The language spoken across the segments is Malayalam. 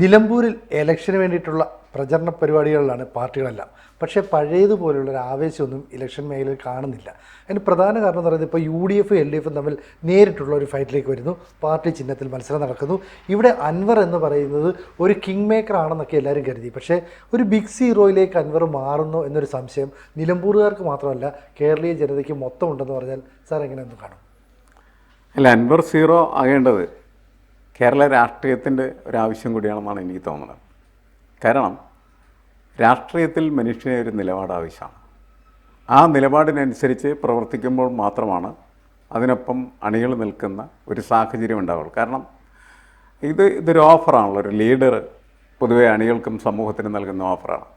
നിലമ്പൂരിൽ ഇലക്ഷന് വേണ്ടിയിട്ടുള്ള പ്രചരണ പരിപാടികളിലാണ് പാർട്ടികളെല്ലാം. പക്ഷേ പഴയതുപോലുള്ളൊരു ആവേശമൊന്നും ഇലക്ഷൻ മേഖലയിൽ കാണുന്നില്ല. അതിന് പ്രധാന കാരണം എന്ന് പറയുന്നത് ഇപ്പോൾ UDF LDF തമ്മിൽ നേരിട്ടുള്ള ഒരു ഫൈറ്റിലേക്ക് വരുന്നു. പാർട്ടി ചിഹ്നത്തിൽ മത്സരം നടക്കുന്നു. ഇവിടെ അൻവർ എന്ന് പറയുന്നത് ഒരു കിങ് മേക്കർ ആണെന്നൊക്കെ എല്ലാവരും കരുതി. പക്ഷേ ഒരു ബിഗ് സീറോയിലേക്ക് അൻവർ മാറുന്നു എന്നൊരു സംശയം നിലമ്പൂരുകാർക്ക് മാത്രമല്ല കേരളീയ ജനതയ്ക്ക് മൊത്തം ഉണ്ടെന്ന് പറഞ്ഞാൽ സാർ എങ്ങനെ ഒന്ന് കാണും? അല്ല, അൻവർ സീറോ ആകേണ്ടത് കേരള രാഷ്ട്രീയത്തിൻ്റെ ഒരാവശ്യം കൂടിയാണെന്നാണ് എനിക്ക് തോന്നുന്നത്. കാരണം രാഷ്ട്രീയത്തിൽ മനുഷ്യനെ ഒരു നിലപാട് ആവശ്യമാണ്. ആ നിലപാടിനനുസരിച്ച് പ്രവർത്തിക്കുമ്പോൾ മാത്രമാണ് അതിനൊപ്പം അണികൾ നിൽക്കുന്ന ഒരു സാഹചര്യം ഉണ്ടാവുള്ളൂ. കാരണം ഇതൊരു ഓഫറാണല്ലോ. ഒരു ലീഡർ പൊതുവെ അണികൾക്കും സമൂഹത്തിനും നൽകുന്ന ഓഫറാണ്.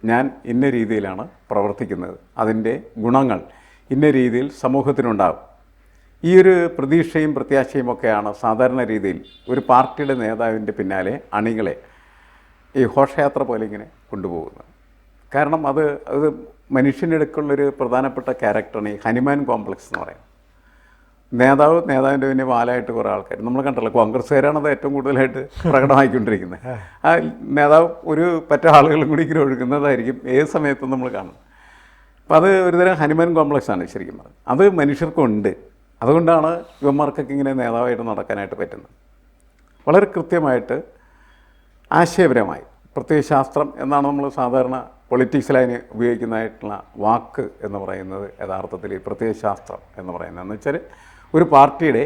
ഞാൻ ഇന്ന രീതിയിലാണ് പ്രവർത്തിക്കുന്നത്, അതിൻ്റെ ഗുണങ്ങൾ ഇന്ന രീതിയിൽ സമൂഹത്തിനുണ്ടാകും. ഈ ഒരു പ്രതീക്ഷയും പ്രത്യാശയും ഒക്കെയാണ് സാധാരണ രീതിയിൽ ഒരു പാർട്ടിയുടെ നേതാവിൻ്റെ പിന്നാലെ അണികളെ ഈ ഘോഷയാത്ര പോലെ ഇങ്ങനെ കൊണ്ടുപോകുന്നത്. കാരണം അത് മനുഷ്യൻ്റെ അടുക്കുള്ളൊരു പ്രധാനപ്പെട്ട ക്യാരക്ടറാണ് ഈ ഹനുമാൻ കോംപ്ലക്സ് എന്ന് പറയുന്നത്. നേതാവിൻ്റെ പിന്നെ വാലായിട്ട് കുറേ ആൾക്കാർ നമ്മൾ കണ്ടല്ലോ. കോൺഗ്രസ്സുകാരാണ് അത് ഏറ്റവും കൂടുതലായിട്ട് പ്രകടമായിക്കൊണ്ടിരിക്കുന്നത്. ആ നേതാവ് ഒരു പറ്റ ആളുകളും കൂടി ഇങ്ങനെ ഒഴുകുന്നതായിരിക്കും ഏത് സമയത്തും നമ്മൾ കാണുന്നത്. അപ്പോൾ അത് ഒരുതരം ഹനുമാൻ കോംപ്ലക്സാണ് ശരിക്കും പറഞ്ഞത്. അത് മനുഷ്യർക്കുണ്ട്. അതുകൊണ്ടാണ് യുവന്മാർക്കൊക്കെ ഇങ്ങനെ നേതാവായിട്ട് നടക്കാനായിട്ട് പറ്റുന്നത്. വളരെ കൃത്യമായിട്ട് ആശയപരമായി പ്രത്യയശാസ്ത്രം എന്നാണ് നമ്മൾ സാധാരണ പൊളിറ്റിക്സിലതിന് ഉപയോഗിക്കുന്നതായിട്ടുള്ള വാക്ക് എന്ന് പറയുന്നത്. യഥാർത്ഥത്തിൽ ഈ പ്രത്യയശാസ്ത്രം എന്ന് പറയുന്നത് എന്ന് വെച്ചാൽ ഒരു പാർട്ടിയുടെ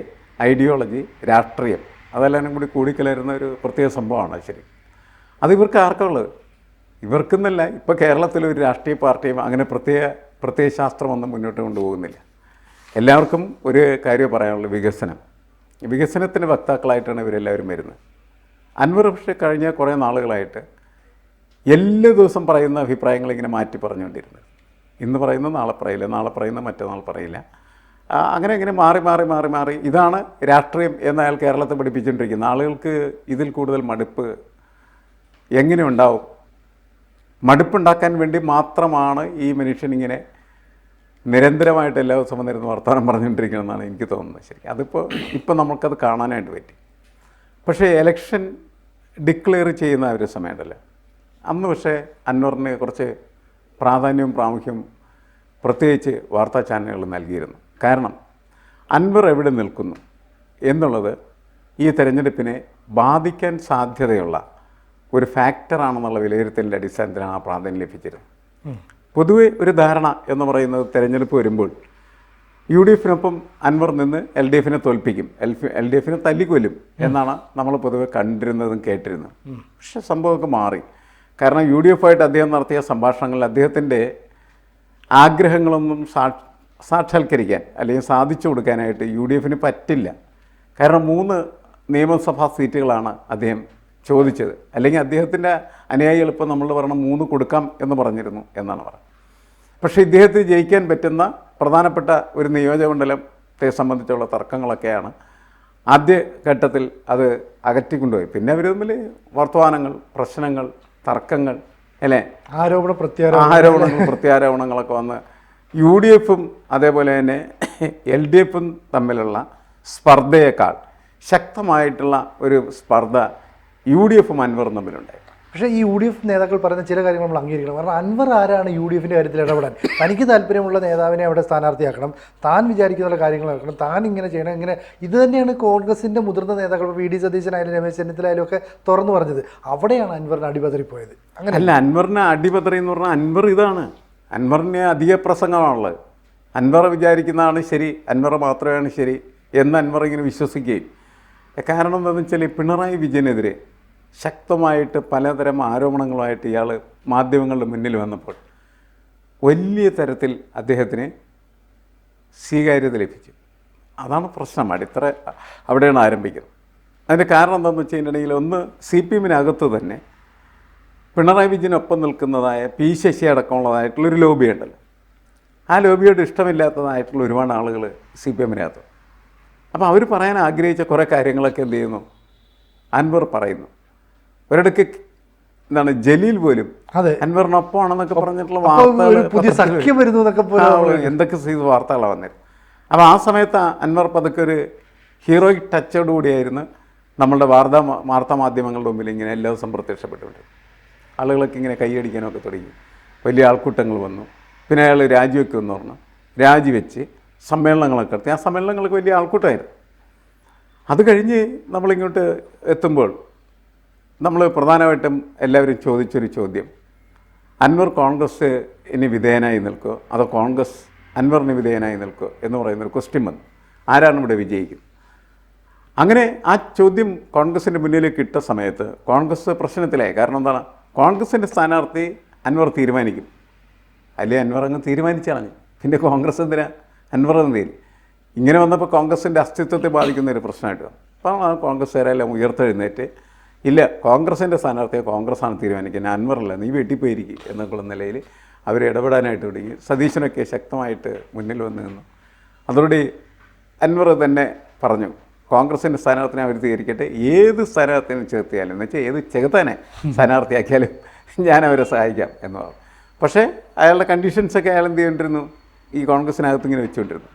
ഐഡിയോളജി, രാഷ്ട്രീയം അതെല്ലാം കൂടി കൂടിക്കലരുന്ന ഒരു പ്രത്യേക സംഭവമാണ്. ശരി, അത് ഇവർക്ക് ആർക്കുള്ളത്? ഇവർക്കെന്നല്ല, ഇപ്പോൾ കേരളത്തിലൊരു രാഷ്ട്രീയ പാർട്ടിയും അങ്ങനെ പ്രത്യയശാസ്ത്രമൊന്നും മുന്നോട്ട് കൊണ്ടുപോകുന്നില്ല. എല്ലാവർക്കും ഒരു കാര്യം പറയാനുള്ളൂ, വികസനം. വികസനത്തിൻ്റെ വക്താക്കളായിട്ടാണ് ഇവരെല്ലാവരും വരുന്നത്. അൻവർ പക്ഷേ കഴിഞ്ഞ കുറേ നാളുകളായിട്ട് എല്ലാ ദിവസം പറയുന്ന അഭിപ്രായങ്ങൾ ഇങ്ങനെ മാറ്റി പറഞ്ഞുകൊണ്ടിരുന്നത്. ഇന്ന് പറയുന്നത് നാളെ പറയില്ല, നാളെ പറയുന്നത് മറ്റന്നാൾ പറയില്ല. അങ്ങനെ മാറി ഇതാണ് രാഷ്ട്രീയം എന്ന് അയാൾ കേരളത്തെ പഠിപ്പിച്ചുകൊണ്ടിരിക്കുന്നത്. ആളുകൾക്ക് ഇതിൽ കൂടുതൽ മടുപ്പ് എങ്ങനെ ഉണ്ടാവും? മടുപ്പുണ്ടാക്കാൻ വേണ്ടി മാത്രമാണ് ഈ മനുഷ്യനിങ്ങനെ നിരന്തരമായിട്ട് എല്ലാ ദിവസവും വന്നിരുന്ന് വർത്തമാനം പറഞ്ഞുകൊണ്ടിരിക്കണമെന്നാണ് എനിക്ക് തോന്നുന്നത്. ശരി, ഇപ്പോൾ നമുക്കത് കാണാനായിട്ട് പറ്റി. പക്ഷേ എലക്ഷൻ ഡിക്ലെയർ ചെയ്യുന്ന ഒരു സമയമുണ്ടല്ലോ, അന്ന് പക്ഷേ അൻവറിന് കുറച്ച് പ്രാധാന്യവും പ്രാമുഖ്യവും പ്രത്യേകിച്ച് വാർത്താ ചാനലുകൾ നൽകിയിരുന്നു. കാരണം അൻവർ എവിടെ നിൽക്കുന്നു എന്നുള്ളത് ഈ തെരഞ്ഞെടുപ്പിനെ ബാധിക്കാൻ സാധ്യതയുള്ള ഒരു ഫാക്ടറാണെന്നുള്ള വിലയിരുത്തലിൻ്റെ അടിസ്ഥാനത്തിലാണ് ആ പ്രാധാന്യം ലഭിച്ചിരുന്നത്. പൊതുവെ ഒരു ധാരണ എന്ന് പറയുന്നത് തെരഞ്ഞെടുപ്പ് വരുമ്പോൾ UDFിനൊപ്പം അൻവർ നിന്ന് LDFിനെ തോൽപ്പിക്കും, LDFിനെ തല്ലിക്കൊല്ലും എന്നാണ് നമ്മൾ പൊതുവെ കണ്ടിരുന്നതും കേട്ടിരുന്നത്. പക്ഷെ സംഭവമൊക്കെ മാറി. കാരണം UDFായിട്ട് അദ്ദേഹം നടത്തിയ സംഭാഷണങ്ങളിൽ അദ്ദേഹത്തിൻ്റെ ആഗ്രഹങ്ങളൊന്നും സാക്ഷാത്കരിക്കാൻ അല്ലെങ്കിൽ സാധിച്ചു കൊടുക്കാനായിട്ട് UDFിന് പറ്റില്ല. കാരണം 3 നിയമസഭാ സീറ്റുകളാണ് അദ്ദേഹം ചോദിച്ചത്. അല്ലെങ്കിൽ അദ്ദേഹത്തിൻ്റെ അനുയായികൾ ഇപ്പോൾ നമ്മൾ പറഞ്ഞ 3 കൊടുക്കാം എന്ന് പറഞ്ഞിരുന്നു എന്നാണ് പറയുന്നത്. പക്ഷേ ഇദ്ദേഹത്തിന് ജയിക്കാൻ പറ്റുന്ന പ്രധാനപ്പെട്ട ഒരു നിയോജകമണ്ഡലത്തെ സംബന്ധിച്ചുള്ള തർക്കങ്ങളൊക്കെയാണ് ആദ്യ ഘട്ടത്തിൽ അത് അകറ്റിക്കൊണ്ടുപോയി. പിന്നെ അവർ തമ്മിൽ വർത്തമാനങ്ങൾ, പ്രശ്നങ്ങൾ, തർക്കങ്ങൾ, അല്ലേ, ആരോപണങ്ങൾ പ്രത്യാരോപണങ്ങളൊക്കെ വന്ന് UDFും അതേപോലെ തന്നെ LDFും തമ്മിലുള്ള സ്പർദ്ധയേക്കാൾ ശക്തമായിട്ടുള്ള ഒരു സ്പർദ്ധ UDFും അൻവറും തമ്മിലുണ്ടായി. പക്ഷേ ഈ UDF നേതാക്കൾ പറയുന്ന ചില കാര്യങ്ങൾ നമ്മൾ അംഗീകരിക്കണം. കാരണം അൻവർ ആരാണ് UDFിൻ്റെ കാര്യത്തിൽ ഇടപെടാൻ? തനിക്ക് താല്പര്യമുള്ള നേതാവിനെ അവിടെ സ്ഥാനാർത്ഥിയാക്കണം, താൻ വിചാരിക്കുന്ന കാര്യങ്ങൾ നടക്കണം, താൻ ഇങ്ങനെ ചെയ്യണം. ഇങ്ങനെ ഇത് തന്നെയാണ് കോൺഗ്രസിൻ്റെ മുതിർന്ന നേതാക്കൾ VD സതീശനായാലും രമേശ് ചെന്നിത്തലായാലും ഒക്കെ തുറന്നു പറഞ്ഞത്. അവിടെയാണ് അൻവറിന് അടിപതറിപ്പോയത്. അങ്ങനെ അല്ല, അൻവറിന് അടിപതറി എന്ന് പറഞ്ഞാൽ അൻവർ ഇതാണ്. അൻവറിന് അധിക പ്രസംഗമാണുള്ളത്. അൻവർ വിചാരിക്കുന്നതാണ് ശരി, അൻവർ മാത്രമാണ് ശരി എന്ന് അൻവർ ഇങ്ങനെ വിശ്വസിക്കുകയും. കാരണം എന്താണെന്ന് വെച്ചാൽ പിണറായി വിജയനെതിരെ ശക്തമായിട്ട് പലതരം ആരോപണങ്ങളുമായിട്ട് ഇയാൾ മാധ്യമങ്ങളുടെ മുന്നിൽ വന്നപ്പോൾ വലിയ തരത്തിൽ അദ്ദേഹത്തിന് സ്വീകാര്യത ലഭിച്ചു. അതാണ് പ്രശ്നം. അടിത്തറ അവിടെയാണ് ആരംഭിക്കുന്നത്. അതിൻ്റെ കാരണം എന്താണെന്ന് വെച്ച് കഴിഞ്ഞിട്ടുണ്ടെങ്കിൽ ഒന്ന് CPMനകത്ത് തന്നെ പിണറായി വിജയനൊപ്പം നിൽക്കുന്നതായ P ശശി അടക്കമുള്ളതായിട്ടുള്ളൊരു ലോബി ഉണ്ടല്ലോ. ആ ലോബിയോട് ഇഷ്ടമില്ലാത്തതായിട്ടുള്ള ഒരുപാട് ആളുകൾ CPMനകത്ത്. അപ്പോൾ അവർ പറയാൻ ആഗ്രഹിച്ച കുറേ കാര്യങ്ങളൊക്കെ എന്ത് ചെയ്യുന്നു, അൻവർ പറയുന്നു. ഒരിടയ്ക്ക് എന്താണ് ജലീൽ പോലും അൻവറിനൊപ്പമാണെന്നൊക്കെ പറഞ്ഞിട്ടുള്ള വാർത്തകൾ, എന്തൊക്കെ ചെയ്ത് വാർത്തകളാണ് വന്നിരുന്നത്. അപ്പോൾ ആ സമയത്ത് അൻവർ പതുക്കെ ഒരു ഹീറോയിക് ടച്ചോട് കൂടിയായിരുന്നു നമ്മളുടെ വാർത്താ മാധ്യമങ്ങളുടെ മുമ്പിൽ ഇങ്ങനെ എല്ലാ ദിവസം പ്രത്യക്ഷപ്പെട്ടുകൊണ്ട് ആളുകളൊക്കെ ഇങ്ങനെ കൈയടിക്കാനൊക്കെ തുടങ്ങി. വലിയ ആൾക്കൂട്ടങ്ങൾ വന്നു. പിന്നെ അയാൾ രാജിവെക്കുമെന്ന് പറഞ്ഞു. രാജിവെച്ച് സമ്മേളനങ്ങളൊക്കെ നടത്തി. ആ സമ്മേളനങ്ങൾക്ക് വലിയ ആൾക്കൂട്ടമായിരുന്നു. അത് കഴിഞ്ഞ് നമ്മളിങ്ങോട്ട് എത്തുമ്പോൾ നമ്മൾ പ്രധാനമായിട്ടും എല്ലാവരും ചോദിച്ചൊരു ചോദ്യം, അൻവർ കോൺഗ്രസ് ഇനി വിധേയനായി നിൽക്കുമോ അതോ കോൺഗ്രസ് അൻവറിന് വിധേയനായി നിൽക്കുമോ എന്ന് പറയുന്നൊരു ക്വസ്റ്റ്യൻ വന്നു. ആരാണ് ഇവിടെ വിജയിക്കുന്നത്? അങ്ങനെ ആ ചോദ്യം കോൺഗ്രസിൻ്റെ മുന്നിലേക്ക് ഇട്ട സമയത്ത് കോൺഗ്രസ് പ്രശ്നത്തിലായി. കാരണം എന്താണ്, കോൺഗ്രസിൻ്റെ സ്ഥാനാർത്ഥി അൻവർ തീരുമാനിക്കും. അല്ലേ അൻവർ അങ്ങ് തീരുമാനിച്ചു കളഞ്ഞു. പിന്നെ കോൺഗ്രസ് എന്തിനാ അൻവർ എന്ന് തീരും. ഇങ്ങനെ വന്നപ്പോൾ കോൺഗ്രസിൻ്റെ അസ്തിത്വത്തെ ബാധിക്കുന്ന ഒരു പ്രശ്നമായിട്ട് വന്നു. അപ്പോൾ ആ കോൺഗ്രസ്സുകാരെല്ലാം ഉയർത്തെഴുന്നേറ്റ് ഇല്ല, കോൺഗ്രസിൻ്റെ സ്ഥാനാർത്ഥിയെ കോൺഗ്രസ്സാണ് തീരുമാനിക്കുന്നത്, അൻവറല്ല, നീ വെട്ടിപ്പോയിരിക്കും എന്നൊക്കെയുള്ള നിലയിൽ അവർ ഇടപെടാനായിട്ട് തുടങ്ങി. സതീശനൊക്കെ ശക്തമായിട്ട് മുന്നിൽ വന്ന് നിന്നു. അതോടെ അൻവർ തന്നെ പറഞ്ഞു, കോൺഗ്രസിൻ്റെ സ്ഥാനാർത്ഥിനെ അവർ സ്വീകരിക്കട്ടെ, ഏത് സ്ഥാനാർത്ഥിനെ ചേർത്തിയാലും എന്ന് വെച്ചാൽ ഏത് ചെകുത്താനെ സ്ഥാനാർത്ഥിയാക്കിയാലും ഞാൻ അവരെ സഹായിക്കാം എന്ന് പറഞ്ഞു. പക്ഷേ അയാളുടെ കണ്ടീഷൻസൊക്കെ അയാൾ എന്ത് ചെയ്തുകൊണ്ടിരുന്നു, ഈ കോൺഗ്രസിനകത്ത് ഇങ്ങനെ വെച്ചുകൊണ്ടിരുന്നു.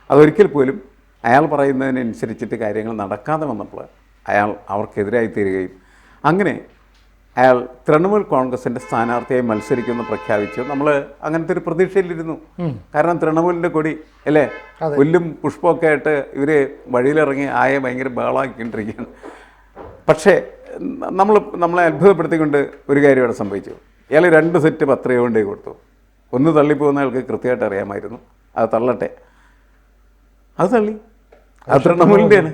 അതൊരിക്കൽ പോലും അയാൾ പറയുന്നതിനനുസരിച്ചിട്ട് കാര്യങ്ങൾ നടക്കാതെ വന്നപ്പോൾ അയാൾ അവർക്കെതിരായി തീരുകയും അങ്ങനെ അയാൾ തൃണമൂൽ കോൺഗ്രസിൻ്റെ സ്ഥാനാർത്ഥിയായി മത്സരിക്കുമെന്ന് പ്രഖ്യാപിച്ചു. നമ്മൾ അങ്ങനത്തെ ഒരു പ്രതീക്ഷയിലിരുന്നു. കാരണം തൃണമൂലിൻ്റെ കൊടി അല്ലേ, പുല്ലും പുഷ്പമൊക്കെ ആയിട്ട് ഇവർ വഴിയിലിറങ്ങി ഭയങ്കര ബഹളാക്കിക്കൊണ്ടിരിക്കുകയാണ്. പക്ഷേ നമ്മളെ അത്ഭുതപ്പെടുത്തിക്കൊണ്ട് ഒരു കാര്യം ഇവിടെ സംഭവിച്ചു. ഇയാൾ 2 സെറ്റ് പത്രിക കൊണ്ടേ കൊടുത്തു. ഒന്ന് തള്ളിപ്പോകുന്ന ആൾക്ക് കൃത്യമായിട്ട് അറിയാമായിരുന്നു, അത് തള്ളട്ടെ, അത് തള്ളി. അത് തൃണമൂലിൻ്റെയാണ്,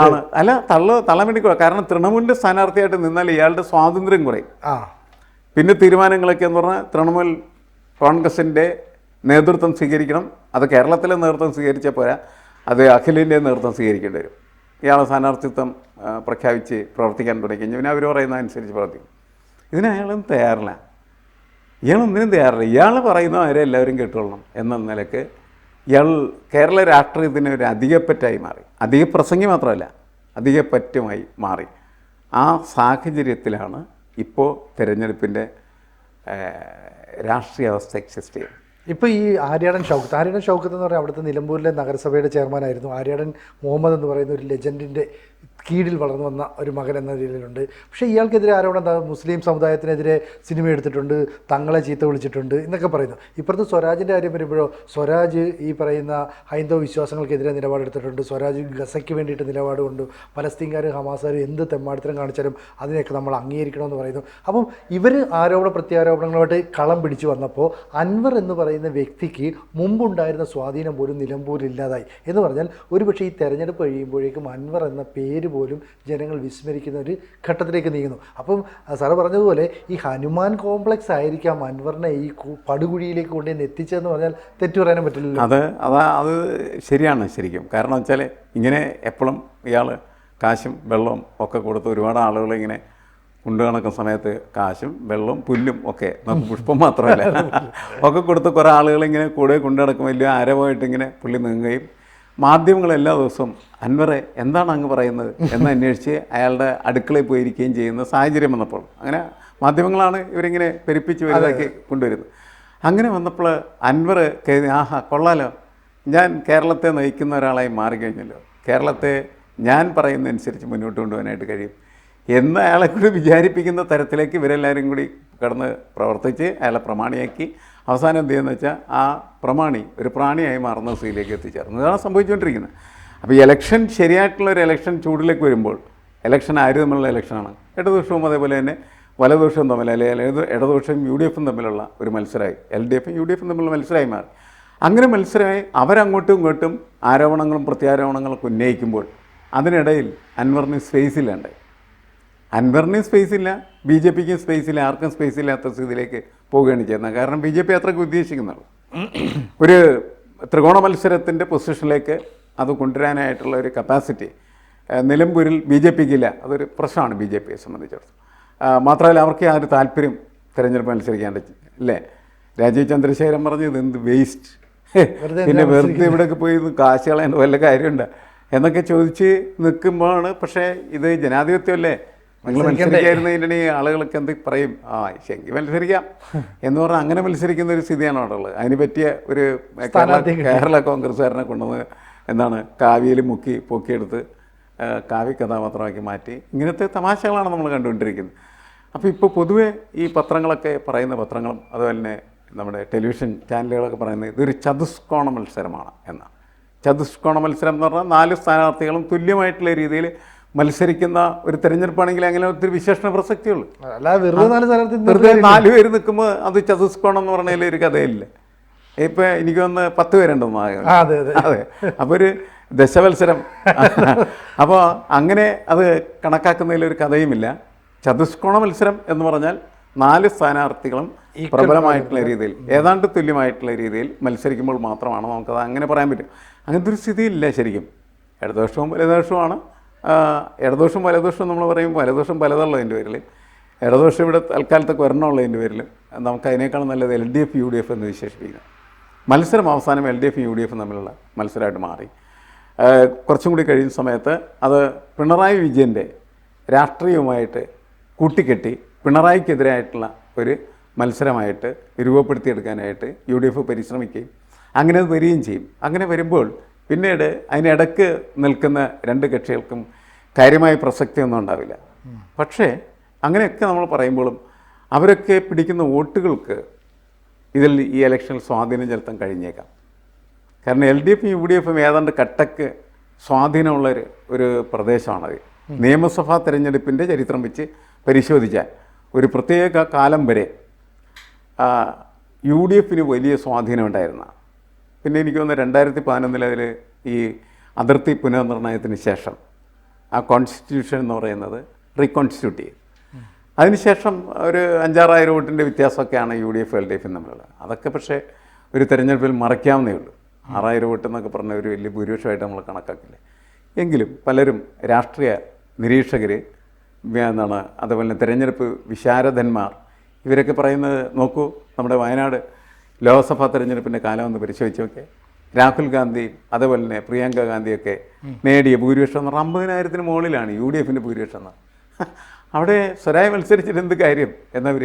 ആണ്. അല്ല തള്ളാൻ വേണ്ടി. കാരണം തൃണമൂലിൻ്റെ സ്ഥാനാർത്ഥിയായിട്ട് നിന്നാൽ ഇയാളുടെ സ്വാതന്ത്ര്യം കുറയും. പിന്നെ തീരുമാനങ്ങളൊക്കെ എന്ന് പറഞ്ഞാൽ തൃണമൂൽ കോൺഗ്രസിൻ്റെ നേതൃത്വം സ്വീകരിക്കണം. അത് കേരളത്തിലെ നേതൃത്വം സ്വീകരിച്ചാൽ പോരാ, അത് അഖിലേന്ത്യാ നേതൃത്വം സ്വീകരിക്കേണ്ടി വരും. ഇയാളെ സ്ഥാനാർത്ഥിത്വം പ്രഖ്യാപിച്ച് പ്രവർത്തിക്കാൻ തുടങ്ങി. പിന്നെ അവർ പറയുന്നതനുസരിച്ച് പ്രവർത്തിക്കും. ഇതിന് അയാളൊന്നും തയ്യാറില്ല. ഇയാളൊന്നിനും തയ്യാറില്ല. ഇയാൾ പറയുന്ന അവരെ എല്ലാവരും കേട്ടുകൊള്ളണം എന്ന നിലയ്ക്ക് ഇയാൾ കേരള രാഷ്ട്രീയത്തിന് ഒരു അധികപ്പറ്റായി മാറി. അധികപ്രസംഗി മാത്രമല്ല, അധികപ്പറ്റുമായി മാറി. ആ സാഹചര്യത്തിലാണ് ഇപ്പോൾ തിരഞ്ഞെടുപ്പിൻ്റെ രാഷ്ട്രീയ അവസ്ഥ എക്സിസ്റ്റ് ചെയ്യുന്നത്. ഇപ്പോൾ ഈ ആര്യാടൻ ഷൗക്കത്ത് എന്ന് പറഞ്ഞാൽ അവിടുത്തെ നിലമ്പൂരിലെ നഗരസഭയുടെ ചെയർമാനായിരുന്നു. ആര്യാടൻ മുഹമ്മദ് എന്ന് പറയുന്ന ഒരു ലെജൻഡിൻ്റെ കീഴിൽ വളർന്നു വന്ന ഒരു മകൻ എന്ന രീതിയിലുണ്ട്. പക്ഷേ ഇയാൾക്കെതിരെ ആരോപണം എന്താ, മുസ്ലിം സമുദായത്തിനെതിരെ സിനിമ എടുത്തിട്ടുണ്ട്, തങ്ങളെ ചീത്ത വിളിച്ചിട്ടുണ്ട് എന്നൊക്കെ പറയുന്നു. ഇപ്പുറത്ത് സ്വരാജിൻ്റെ കാര്യം വരുമ്പോഴോ, സ്വരാജ് ഈ പറയുന്ന ഹൈന്ദവ വിശ്വാസങ്ങൾക്കെതിരെ നിലപാടെടുത്തിട്ടുണ്ട്. സ്വരാജ് ഗസയ്ക്ക് വേണ്ടിയിട്ട് നിലപാട് കൊണ്ടു. പലസ്തീൻകാരും ഹമാസുകാരും എന്ത് തെമ്മാടിത്തരം കാണിച്ചാലും അതിനെയൊക്കെ നമ്മൾ അംഗീകരിക്കണമെന്ന് പറയുന്നു. അപ്പം ഇവർ ആരോപണ പ്രത്യാരോപണങ്ങളുമായിട്ട് കളം പിടിച്ചു വന്നപ്പോൾ അൻവർ എന്ന് പറയുന്ന വ്യക്തിക്ക് മുമ്പുണ്ടായിരുന്ന സ്വാധീനം പോലും നിലമ്പൂരില്ലാതായി എന്ന് പറഞ്ഞാൽ ഒരുപക്ഷെ ഈ തെരഞ്ഞെടുപ്പ് കഴിയുമ്പോഴേക്കും അൻവർ എന്ന പേര് പോലും ജനങ്ങൾ വിസ്മരിക്കുന്ന ഒരു ഘട്ടത്തിലേക്ക് നീങ്ങുന്നു. അപ്പം സാറ് പറഞ്ഞതുപോലെ ഈ ഹനുമാൻ കോംപ്ലക്സ് ആയിരിക്കാം അൻവറിനെ ഈ പടുകുഴിയിലേക്ക് കൊണ്ടുവന്ന് എത്തിച്ചതെന്ന് പറഞ്ഞാൽ തെറ്റു പറയാനും പറ്റില്ലല്ലോ. അത് ശരിയാണ് ശരിക്കും. കാരണം വെച്ചാൽ ഇങ്ങനെ എപ്പോഴും ഇയാൾ കാശും വെള്ളവും ഒക്കെ കൊടുത്ത് ഒരുപാട് ആളുകൾ ഇങ്ങനെ കൊണ്ടു നടക്കുന്ന സമയത്ത് കാശും വെള്ളവും പുല്ലും ഒക്കെ, നമുക്ക് പുഷ്പം മാത്രമല്ല ഒക്കെ കൊടുത്ത് കുറേ ആളുകളിങ്ങനെ കൂടെ കൊണ്ടു നടക്കും. വലിയ ആരവമായിട്ട് ഇങ്ങനെ പുള്ളി നീങ്ങുകയും മാധ്യമങ്ങൾ എല്ലാ ദിവസവും അൻവറെ എന്താണ് അങ്ങ് പറയുന്നത് എന്ന് അന്വേഷിച്ച് അയാളുടെ അടുക്കളയിൽ പോയിരിക്കുകയും ചെയ്യുന്ന സാഹചര്യം വന്നപ്പോൾ അങ്ങനെ മാധ്യമങ്ങളാണ് ഇവരിങ്ങനെ പെരുപ്പിച്ച് വലുതാക്കി കൊണ്ടുവരുന്നത്. അങ്ങനെ വന്നപ്പോൾ അൻവർ ആഹാ കൊള്ളാലോ, ഞാൻ കേരളത്തെ നയിക്കുന്ന ഒരാളായി മാറിക്കഴിഞ്ഞല്ലോ, കേരളത്തെ ഞാൻ പറയുന്നതനുസരിച്ച് മുന്നോട്ട് കൊണ്ടുപോകാനായിട്ട് കഴിയും എന്ന് അയാളെ കൂടി വിചാരിപ്പിക്കുന്ന തരത്തിലേക്ക് ഇവരെല്ലാവരും കൂടി കടന്ന് പ്രവർത്തിച്ച് അയാളെ പ്രമാണിയാക്കി അവസാനം എന്ത് ചെയ്യുന്നത് വെച്ചാൽ ആ പ്രമാണി ഒരു പ്രാണിയായി മാറുന്ന സ്ഥിതിയിലേക്ക് എത്തിച്ചേർന്നു. ഇതാണ് സംഭവിച്ചുകൊണ്ടിരിക്കുന്നത്. അപ്പോൾ ഈ ഇലക്ഷൻ ശരിയായിട്ടുള്ളൊരു ഇലക്ഷൻ ചൂടിലേക്ക് വരുമ്പോൾ, ഇലക്ഷൻ ആര് തമ്മിലുള്ള ഇലക്ഷനാണ്, ഇടതുപക്ഷവും അതേപോലെ തന്നെ വലതുപക്ഷവും തമ്മിൽ, അല്ലെങ്കിൽ ഇടതുപക്ഷവും UDF തമ്മിലുള്ള ഒരു മത്സരമായി, LDF UDF തമ്മിലുള്ള മത്സരമായി മാറി. അങ്ങനെ മത്സരമായി അവരങ്ങോട്ടും ഇങ്ങോട്ടും ആരോപണങ്ങളും പ്രത്യാരോപണങ്ങളൊക്കെ ഉന്നയിക്കുമ്പോൾ അതിനിടയിൽ അൻവറിന് സ്പേസ് ഇല്ലാണ്ട്, അൻവറിനും സ്പേസ് ഇല്ല, BJPക്കും സ്പേസ് ഇല്ല, ആർക്കും സ്പേസ് ഇല്ലാത്ത സ്ഥിതിയിലേക്ക് പോവുകയാണ് ചെയ്യുന്നത്. കാരണം BJP അത്രയ്ക്ക് ഉദ്ദേശിക്കുന്നുള്ളൂ ഒരു ത്രികോണ മത്സരത്തിൻ്റെ പൊസിഷനിലേക്ക് അത് കൊണ്ടുവരാനായിട്ടുള്ള ഒരു കപ്പാസിറ്റി നിലമ്പൂരിൽ BJPക്ക് ഇല്ല. അതൊരു പ്രശ്നമാണ് BJPയെ സംബന്ധിച്ചിടത്തോളം. മാത്രമല്ല അവർക്ക് ആ ഒരു താല്പര്യം തിരഞ്ഞെടുപ്പ് മത്സരിക്കാണ്ട് അല്ലേ. രാജീവ് ചന്ദ്രശേഖരൻ പറഞ്ഞു ഇതെന്ത് വേസ്റ്റ്, പിന്നെ വെറുതെ ഇവിടെയൊക്കെ പോയി കാശ് കളയേണ്ട വല്ല കാര്യമുണ്ട് എന്നൊക്കെ ചോദിച്ച് നിൽക്കുമ്പോഴാണ്. പക്ഷേ ഇത് ജനാധിപത്യമല്ലേ, നിങ്ങൾ മത്സരിക്കായിരുന്നതിൻ്റെ ആളുകളൊക്കെ എന്ത് പറയും, ശരി മത്സരിക്കാം എന്ന് പറഞ്ഞാൽ അങ്ങനെ മത്സരിക്കുന്ന ഒരു സ്ഥിതിയാണ് അവിടെ ഉള്ളത്. അതിന് പറ്റിയ ഒരു കേരള കോൺഗ്രസ്സുകാരനെ കൊണ്ടുവന്ന് എന്താണ് കാവ്യയിൽ മുക്കി പൊക്കിയെടുത്ത് കാവ്യ കഥാപാത്രമാക്കി മാറ്റി. ഇങ്ങനത്തെ തമാശകളാണ് നമ്മൾ കണ്ടുകൊണ്ടിരിക്കുന്നത്. അപ്പോൾ ഇപ്പോൾ പൊതുവേ ഈ പത്രങ്ങളൊക്കെ പറയുന്ന പത്രങ്ങളും അതുപോലെ തന്നെ നമ്മുടെ ടെലിവിഷൻ ചാനലുകളൊക്കെ പറയുന്നത് ഇതൊരു ചതുഷ്കോണ മത്സരമാണ് എന്നാണ്. ചതുഷ്കോണ മത്സരം എന്ന് പറഞ്ഞാൽ 4 സ്ഥാനാർത്ഥികളും തുല്യമായിട്ടുള്ള രീതിയിൽ മത്സരിക്കുന്ന ഒരു തെരഞ്ഞെടുപ്പാണെങ്കിൽ അങ്ങനെ ഒത്തിരി വിശേഷണ പ്രസക്തിയുള്ളൂ. അല്ലാതെ വെറുതെ 4 പേര് നിൽക്കുമ്പോൾ അത് ചതുഷ്കോണം എന്ന് പറഞ്ഞതിൽ ഒരു കഥയില്ല. ഇപ്പം എനിക്ക് വന്ന് 10 പേരുണ്ടെന്ന് അതെ. അപ്പോൾ ഒരു ദശമത്സരം. അപ്പോൾ അങ്ങനെ അത് കണക്കാക്കുന്നതിലൊരു കഥയുമില്ല. ചതുഷ്കോണ മത്സരം എന്ന് പറഞ്ഞാൽ 4 സ്ഥാനാർത്ഥികളും പ്രബലമായിട്ടുള്ള രീതിയിൽ ഏതാണ്ട് തുല്യമായിട്ടുള്ള രീതിയിൽ മത്സരിക്കുമ്പോൾ മാത്രമാണ് നമുക്കത് അങ്ങനെ പറയാൻ പറ്റും. അങ്ങനത്തെ ഒരു സ്ഥിതിയില്ല ശരിക്കും. ഇടതുപക്ഷവും വലതുപക്ഷവുമാണ്. ഇടതുപക്ഷം വലതുപക്ഷം നമ്മൾ പറയുമ്പോൾ വലതുപക്ഷം പലതുള്ളതിൻ്റെ പേരിൽ ഇടതുപക്ഷം ഇവിടെ തൽക്കാലത്തൊക്കെ വരണമുള്ളതിൻ്റെ പേരിലും നമുക്ക് അതിനേക്കാളും നല്ലത് LDF UDF എന്ന് വിശേഷിപ്പിക്കുന്നത്. മത്സരം അവസാനം LDF UDF തമ്മിലുള്ള മത്സരമായിട്ട് മാറി. കുറച്ചും കൂടി കഴിയുന്ന സമയത്ത് അത് പിണറായി വിജയൻ്റെ രാഷ്ട്രീയവുമായിട്ട് കൂട്ടിക്കെട്ടി പിണറായിക്കെതിരായിട്ടുള്ള ഒരു മത്സരമായിട്ട് രൂപപ്പെടുത്തിയെടുക്കാനായിട്ട് UDF പരിശ്രമിക്കുകയും അങ്ങനെ അത് വരികയും ചെയ്യും. അങ്ങനെ വരുമ്പോൾ പിന്നീട് അതിനിടയ്ക്ക് നിൽക്കുന്ന 2 കക്ഷികൾക്കും കാര്യമായ പ്രസക്തിയൊന്നും ഉണ്ടാവില്ല. പക്ഷേ അങ്ങനെയൊക്കെ നമ്മൾ പറയുമ്പോഴും അവരൊക്കെ പിടിക്കുന്ന വോട്ടുകൾക്ക് ഇതിൽ ഈ ഇലക്ഷനിൽ സ്വാധീനം ചെലുത്താൻ കഴിഞ്ഞേക്കാം. കാരണം LDF UDF ഏതാണ്ട് കട്ടക്ക് സ്വാധീനമുള്ള ഒരു പ്രദേശമാണത്. നിയമസഭാ തെരഞ്ഞെടുപ്പിൻ്റെ ചരിത്രം വെച്ച് പരിശോധിച്ചാൽ ഒരു പ്രത്യേക കാലം വരെ UDF വലിയ സ്വാധീനം ഉണ്ടായിരുന്ന. പിന്നെ എനിക്ക് തോന്നുന്നു 2011 അതിൽ ഈ അതിർത്തി പുനർനിർണയത്തിന് ശേഷം ആ കോൺസ്റ്റിറ്റ്യൂഷൻ എന്ന് പറയുന്നത് റീകോൺസ്റ്റിറ്റ്യൂട്ട് ചെയ്യും. അതിനുശേഷം ഒരു 5,000-6,000 വോട്ടിൻ്റെ വ്യത്യാസമൊക്കെയാണ് UDF LDF തമ്മിലുള്ളത്. അതൊക്കെ പക്ഷേ ഒരു തെരഞ്ഞെടുപ്പിൽ മറയ്ക്കാവുന്നേ ഉള്ളൂ. 6,000 വോട്ട് എന്നൊക്കെ പറഞ്ഞ ഒരു വലിയ ഭൂരിപക്ഷമായിട്ട് നമ്മൾ കണക്കാക്കില്ല. എങ്കിലും പലരും രാഷ്ട്രീയ നിരീക്ഷകർ അതുപോലെ തെരഞ്ഞെടുപ്പ് വിശാരദന്മാർ ഇവരൊക്കെ പറയുന്നത് നോക്കൂ, നമ്മുടെ വയനാട് ലോക്സഭാ തെരഞ്ഞെടുപ്പിൻ്റെ കാലം ഒന്ന് പരിശോധിച്ച് നോക്കെ. രാഹുൽ ഗാന്ധിയും അതുപോലെ തന്നെ പ്രിയങ്ക ഗാന്ധിയൊക്കെ നേടിയ ഭൂരിപക്ഷം എന്ന് പറഞ്ഞാൽ 50,000-ന് മുകളിലാണ് UDFൻ്റെ ഭൂരിപക്ഷം എന്ന്. അവിടെ സ്വരായി മത്സരിച്ചിട്ട് എന്ത് കാര്യം എന്നവർ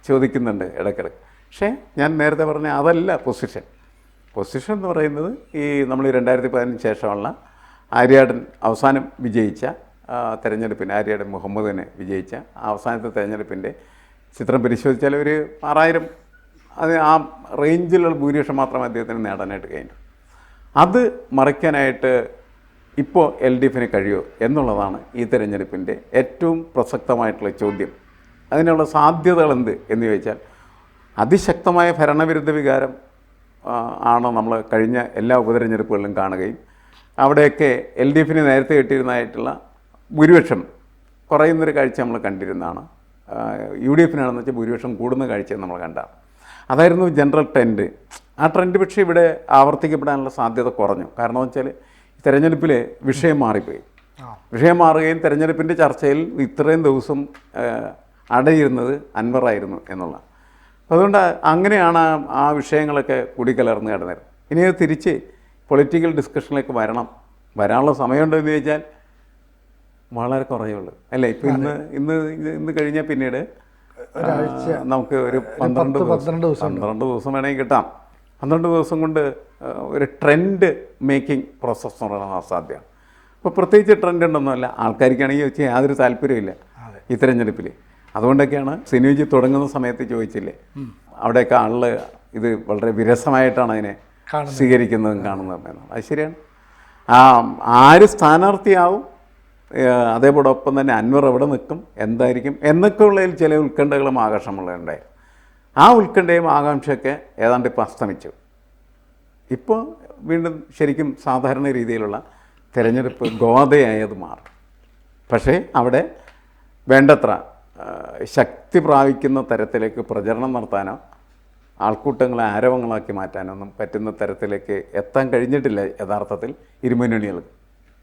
ചോദിക്കുന്നുണ്ട് ഇടയ്ക്കിടയ്ക്ക്. പക്ഷേ ഞാൻ നേരത്തെ പറഞ്ഞ അതല്ല പൊസിഷൻ എന്ന് പറയുന്നത് ഈ നമ്മൾ 2015 ശേഷമുള്ള ആര്യാടൻ അവസാനം വിജയിച്ച തെരഞ്ഞെടുപ്പിന് ആര്യാടൻ മുഹമ്മദിനെ വിജയിച്ച അവസാനത്തെ തെരഞ്ഞെടുപ്പിൻ്റെ ചിത്രം പരിശോധിച്ചാൽ ഒരു 6,000 അത് ആ റേഞ്ചിലുള്ള ഭൂരിപക്ഷം മാത്രമേ അദ്ദേഹത്തിന് നേടാനായിട്ട് കഴിഞ്ഞു. അത് മറയ്ക്കാനായിട്ട് ഇപ്പോൾ LDFന് കഴിയുമോ എന്നുള്ളതാണ് ഈ തെരഞ്ഞെടുപ്പിൻ്റെ ഏറ്റവും പ്രസക്തമായിട്ടുള്ള ചോദ്യം. അതിനുള്ള സാധ്യതകൾ എന്ത് എന്ന് ചോദിച്ചാൽ അതിശക്തമായ ഭരണവിരുദ്ധ വികാരം ആണ് നമ്മൾ കഴിഞ്ഞ എല്ലാ ഉപതെരഞ്ഞെടുപ്പുകളിലും കാണുകയും അവിടെയൊക്കെ LDFന് നേരത്തെ കിട്ടിയിരുന്നതായിട്ടുള്ള ഭൂരിപക്ഷം കുറയുന്നൊരു കാഴ്ച നമ്മൾ കണ്ടിരുന്നതാണ്. UDFനാണെന്ന് വെച്ചാൽ ഭൂരിപക്ഷം കൂടുന്ന കാഴ്ച നമ്മൾ കണ്ടാണ്. അതായിരുന്നു ജനറൽ ട്രെൻഡ്. ആ ട്രെൻഡ് പക്ഷേ ഇവിടെ ആവർത്തിക്കപ്പെടാനുള്ള സാധ്യത കുറഞ്ഞു. കാരണം എന്ന് വെച്ചാൽ തെരഞ്ഞെടുപ്പിൽ വിഷയം മാറിപ്പോയി. വിഷയം മാറുകയും തെരഞ്ഞെടുപ്പിൻ്റെ ചർച്ചയിൽ ഇത്രയും ദിവസം അടയിരുന്നത് അൻവറായിരുന്നു എന്നുള്ള. അതുകൊണ്ട് അങ്ങനെയാണ് ആ വിഷയങ്ങളൊക്കെ കൂടിക്കലർന്ന് കിടന്നത്. ഇനി അത് തിരിച്ച് പൊളിറ്റിക്കൽ ഡിസ്കഷനിലേക്ക് വരാനുള്ള സമയമുണ്ടോ എന്ന് ചോദിച്ചാൽ വളരെ കുറയുള്ളൂ അല്ലേ. ഇപ്പം ഇന്ന് കഴിഞ്ഞാൽ പിന്നീട് നമുക്ക് ഒരു 12 ദിവസം വേണമെങ്കിൽ കിട്ടാം. 12 ദിവസം കൊണ്ട് ഒരു ട്രെൻഡ് മേക്കിംഗ് പ്രോസസ്സ് എന്ന് പറയുന്നത് അസാധ്യമാണ്. അപ്പോൾ പ്രത്യേകിച്ച് ട്രെൻഡ് ഉണ്ടെന്നല്ല, ആൾക്കാർക്കാണെങ്കിൽ വെച്ചാൽ യാതൊരു താല്പര്യമില്ല ഈ തെരഞ്ഞെടുപ്പിൽ. അതുകൊണ്ടൊക്കെയാണ് സിനുജി തുടങ്ങുന്ന സമയത്ത് ചോദിച്ചില്ലേ, അവിടെയൊക്കെ ആളുകൾ ഇത് വളരെ വിരസമായിട്ടാണ് അതിനെ സ്വീകരിക്കുന്നതും കാണുന്നതും എന്നാണ്. അത് ശരിയാണ്. ആര് സ്ഥാനാർത്ഥിയാവും, അതേപോടൊപ്പം തന്നെ അൻവർ എവിടെ നിൽക്കും, എന്തായിരിക്കും എന്നൊക്കെയുള്ളതിൽ ചില ഉത്കണ്ഠകളും ആകർഷമുള്ളതുണ്ടായിരുന്നു. ആ ഉത്കണ്ഠയും ആകാംക്ഷയൊക്കെ ഏതാണ്ട് ഇപ്പോൾ അസ്തമിച്ചു. ഇപ്പോൾ വീണ്ടും ശരിക്കും സാധാരണ രീതിയിലുള്ള തിരഞ്ഞെടുപ്പ് ഗോതയായത് മാറും. പക്ഷേ അവിടെ വേണ്ടത്ര ശക്തി പ്രാപിക്കുന്ന തരത്തിലേക്ക് പ്രചരണം നടത്താനോ ആൾക്കൂട്ടങ്ങളെ ആരവങ്ങളാക്കി മാറ്റാനൊന്നും പറ്റുന്ന തരത്തിലേക്ക് എത്താൻ കഴിഞ്ഞിട്ടില്ല യഥാർത്ഥത്തിൽ ഇരുമുന്നണികൾ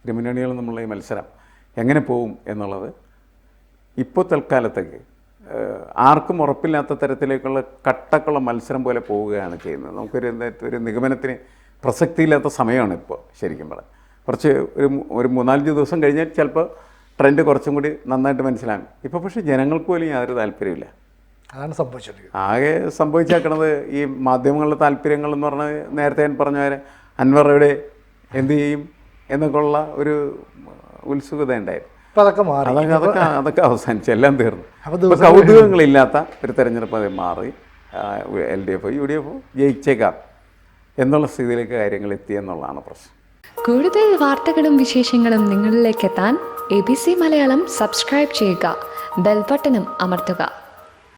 തമ്മിലുള്ള ഈ മത്സരം എങ്ങനെ പോവും എന്നുള്ളത് ഇപ്പോൾ തൽക്കാലത്തേക്ക് ആർക്കും ഉറപ്പില്ലാത്ത തരത്തിലേക്കുള്ള കട്ടക്കുള്ള മത്സരം പോലെ പോവുകയാണ് ചെയ്യുന്നത്. നമുക്കൊരു നിഗമനത്തിന് പ്രസക്തിയില്ലാത്ത സമയമാണ് ഇപ്പോൾ ശരിക്കും പറയാം. കുറച്ച് ഒരു 3-4 ദിവസം കഴിഞ്ഞാൽ ചിലപ്പോൾ ട്രെൻഡ് കുറച്ചും കൂടി നന്നായിട്ട് മനസ്സിലാകും. ഇപ്പോൾ പക്ഷേ ജനങ്ങൾക്ക് പോലും യാതൊരു താല്പര്യമില്ല. അതാണ് സംഭവിച്ചത്. ആകെ സംഭവിച്ചേക്കണത് ഈ മാധ്യമങ്ങളുടെ താല്പര്യങ്ങൾ എന്ന് പറഞ്ഞാൽ നേരത്തെ ഞാൻ പറഞ്ഞ പോലെ അൻവർ എവിടെ, എന്ത് ചെയ്യും എന്നൊക്കെയുള്ള ഒരു ഉത്സുകത ഉണ്ടായിരുന്നു. അപ്പോൾ അതൊക്കെ മാറി. അതൊക്കെ അവസാനിച്ചു, എല്ലാം തീർന്നു. അപ്പോൾ ഇപ്പോൾ കൗതുകങ്ങളില്ലാത്ത ഒരു തെരഞ്ഞെടുപ്പ് അത് മാറി. LDF UDF ജയിച്ചേക്കാം എന്നുള്ള സ്ഥിതിയിലേക്ക് കാര്യങ്ങൾ എത്തിയെന്നുള്ളതാണ് പ്രശ്നം. കൂടുതൽ വാർത്തകളും വിശേഷങ്ങളും നിങ്ങളിലേക്ക് എത്താൻ ABC മലയാളം സബ്സ്ക്രൈബ് ചെയ്യുക, ബെൽ ബട്ടണും അമർത്തുക.